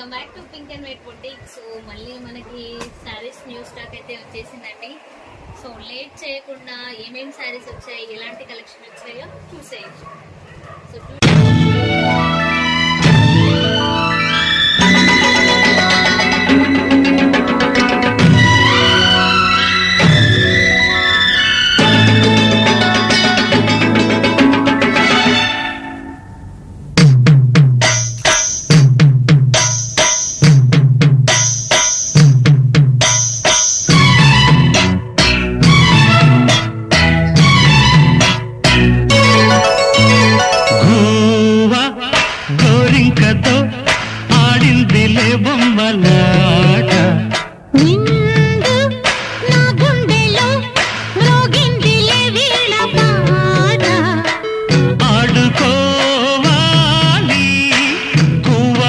Welcome back to pink and white boutique. So మళ్ళీ మనకి saris new stock అయితే వచ్చేసిందండి. సో లేట్ చేయకుండా ఏమేమి శారీస్ వచ్చాయి, ఎలాంటి కలెక్షన్ వచ్చాయో చూసేయచ్చు. సో గోరింకతో ఆడిందిలే బొమ్మల